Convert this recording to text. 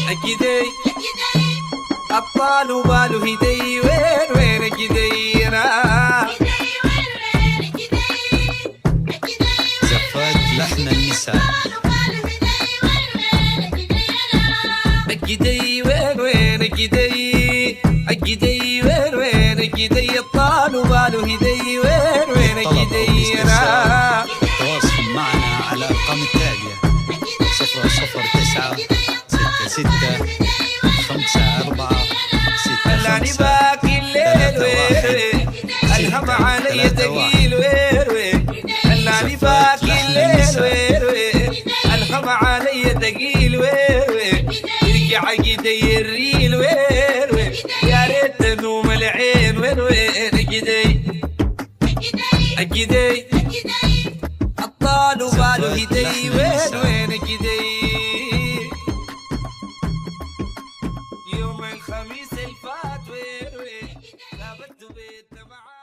اكيدي الطال وباله هدي وين وين اكيدينا زفات لحن النساء اكيدي وين وين اكيدي اكيدي وين وين اكيدي الطال وباله هدي وين وين اكيدينا التواصل معنا على الأرقام التالية 009 66 54 خلاني باقي الليل وين الهم علي ثقيل وين خلاني باقي الليل وين الهم علي ثقيل وين يرجع يدي الريل وين يا ريت نوم العين وين اكيدي اكيدي الطال وباله هدي وين اكيدي يوم الخميس الفات وين ثابت بيتنا معاك